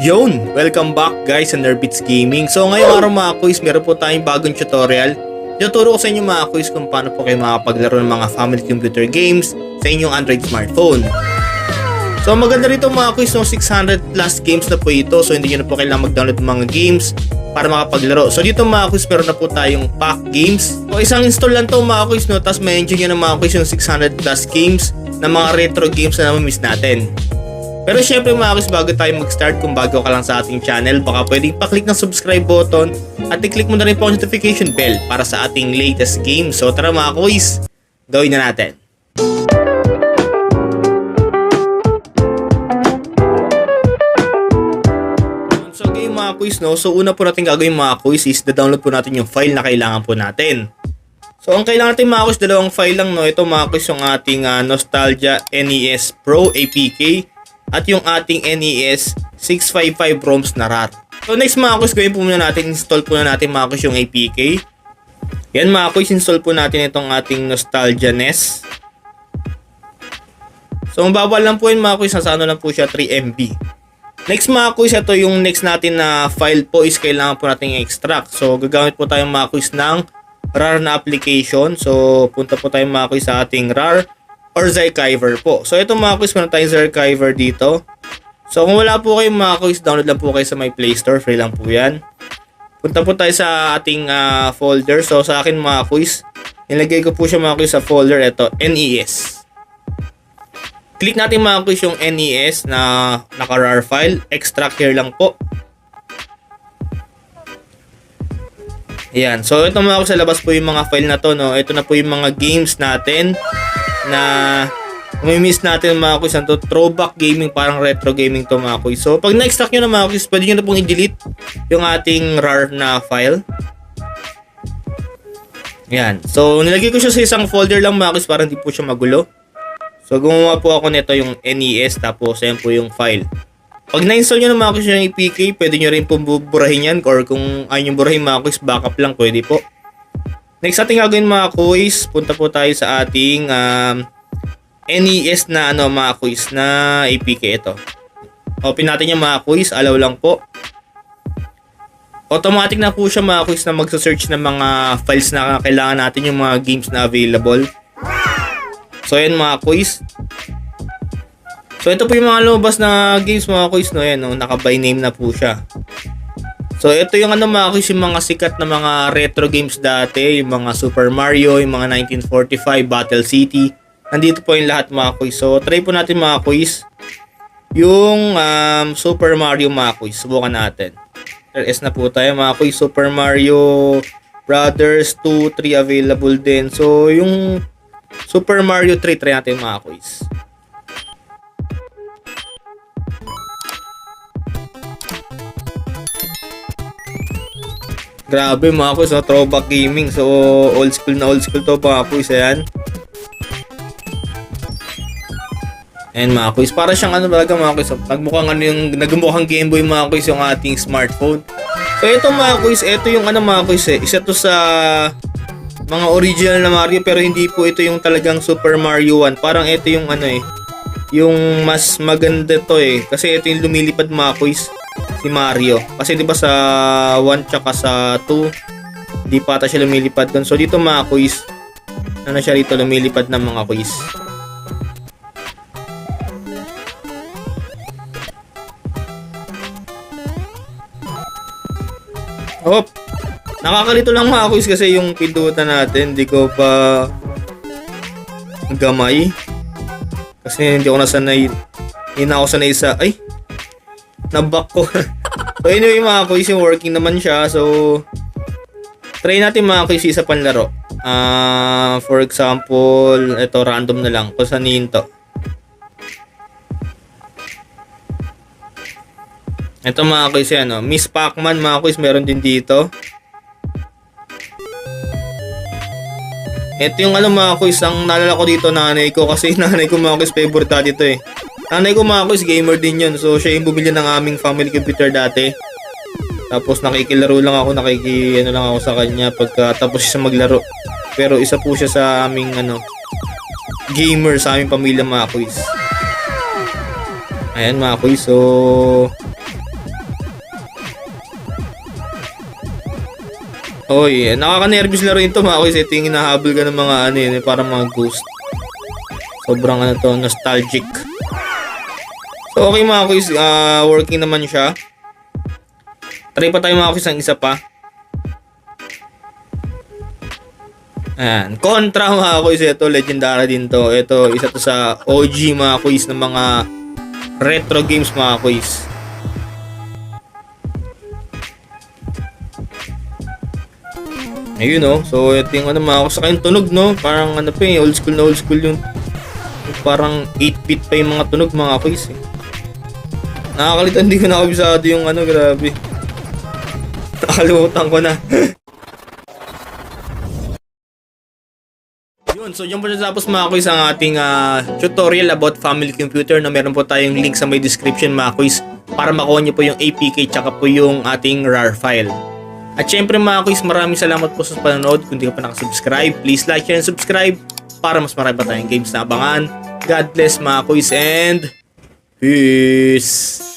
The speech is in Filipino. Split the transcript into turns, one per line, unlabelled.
Yun! Welcome back guys sa Nerbits Gaming. So ngayong araw mga quiz, meron po tayong bagong tutorial. Tuturo ko sa inyo mga quiz kung paano po kayo makapaglaro ng mga family computer games sa inyong Android smartphone. So maganda rito mga quiz, no, 600 plus games na po ito. So hindi nyo na po kailangan mag-download ng mga games para makapaglaro. So dito mga quiz, meron na po tayong pack games. So isang install lang to mga quiz, no, tapos may enjoy nyo na mga quiz yung 600 plus games na mga retro games na miss natin. Pero syempre mga quiz, bago tayo mag-start, kung bago ka lang sa ating channel, baka pwedeng pa-click ng subscribe button at i-click mo na rin po ang notification bell para sa ating latest game. So tara mga quiz, gawin na natin. So game mga quiz, no? So una po natin gagawin mga quiz is download po natin yung file na kailangan po natin. So ang kailangan natin mga quiz, dalawang file lang, no? Ito mga quiz yung ating Nostalgia NES Pro APK at yung ating NES 655 ROMs na RAR. So next mga quiz, gawin po muna natin, install po na natin mga quiz yung APK. Yan mga quiz, install po natin itong ating Nostalgia NES. So ang babal lang po yun mga quiz, nasa ano lang po siya, 3 MB. Next mga quiz, ito yung next natin na file po is kailangan po natin i-extract. So gagamit po tayo mga quiz ng RAR na application. So punta po tayo mga quiz sa ating RAR or Zykiver po. So ito mga quiz, meron tayong Zykiver dito. So kung wala po kayong mga quiz, download lang po kayo sa my Play Store. Free lang po yan. Punta po tayo sa ating folder. So sa akin mga quiz, nilagay ko po siya mga quiz sa folder. Ito, NES. Click natin mga quiz yung NES na naka-RAR file. Extract here lang po. Ayan. So ito mga quiz, sa labas po yung mga file na to, no? Ito na po yung mga games natin na may-miss natin mga quiz. Ito, throwback gaming, parang retro gaming to mga quiz. So pag na-extract nyo na mga quiz, pwede nyo na pong i-delete yung ating RAR na file. Yan. So nilagay ko siya sa isang folder lang mga quiz para hindi po siya magulo. So gumawa po ako nito yung NES, tapos yan po yung file. Pag na-install nyo na mga quiz yung APK, pwede nyo rin pong buburahin yan, or kung ayaw nyo burahin mga quiz, backup lang pwede po. Next ating gagawin mga quiz, punta po tayo sa ating NES na mga quiz na APK ito. Open natin yung mga quiz, allow lang po. Automatic na po siya mga quiz na magsa-search ng mga files na kailangan natin, yung mga games na available. So ayan mga quiz. So ito po yung mga lumabas na games mga quiz, no? Ayan, no? Naka-by name na po siya. So ito yung mga quiz, yung mga sikat na mga retro games dati, yung mga Super Mario, yung mga 1945, Battle City. Nandito po yung lahat mga quiz. So try po natin mga quiz yung Super Mario mga quiz. Subukan natin. S na po tayo mga quiz. Super Mario Brothers 2, 3 available din. So yung Super Mario 3, try natin mga quiz. Grabe mga quiz, no? Throwback gaming. So old school to mga quiz. Ayan. Ayan mga quiz. Para siyang talaga mga quiz. Nagmukhang Game Boy mga quiz yung ating smartphone. So ito mga quiz, ito yung mga quiz Isa to sa mga original na Mario, pero hindi po ito yung talagang Super Mario 1. Parang ito yung yung mas maganda to kasi ito yung lumilipad mga quiz, si Mario. Kasi 'di ba sa 1 tsaka sa 2, hindi pa ata siya lumilipad doon. So dito mga quiz, siya rito lumilipad ng mga quiz. Hop. Nakakalito lang mga quiz kasi yung pindutan natin, hindi ko pa gamay. Kasi hindi ako nasanay. Hindi na ako sanay sa naback ko. So anyway mga quiz, yung working naman siya. So try natin mga quiz isa pang laro. For example, ito random na lang. Kung saan to. Ito mga quiz yan, Miss Pac-Man mga quiz, meron din dito. Ito yung mga quiz, ang naalala ko dito, nanay ko, kasi nanay ko mga quiz, favorite dati ito Nanay ko mga quiz, gamer din yun. So siya yung bumili ng aming family computer dati. Tapos nakikilaro lang ako, lang ako sa kanya pagkatapos siya maglaro. Pero isa po siya sa aming gamer sa aming pamilya mga quiz. Ayan mga quiz, so Oy, nakaka-nervous laro ito mga kuys. Ito yung hinahabol ka ng mga ano yun, parang mga ghost. Sobrang ano to, nostalgic. So okay mga kuys, working naman siya. Try pa tayo mga kuys ng isa pa. Ayan, Contra mga kuys. Ito, legendary din to. Ito, isa to sa OG mga kuys ng mga retro games mga kuys. Ayun no. So ito yung ano mga kuys. Saka yung tunog no. Parang ano pa eh, old school yung parang 8-bit pa yung mga tunog mga kuys eh. Nakakalito, hindi ko nakabisado yung ano, grabe. Nakalimutan ko na. Yun, so yung po tapos mga kuys ang ating tutorial about family computer na meron po tayong link sa may description mga kuys para makuha nyo po yung APK tsaka po yung ating RAR file. At syempre mga kuys, maraming salamat po sa panonood. Kung di ka pa nakasubscribe, please like, share, and subscribe para mas marami pa tayong games na abangan. God bless mga kuys and peace!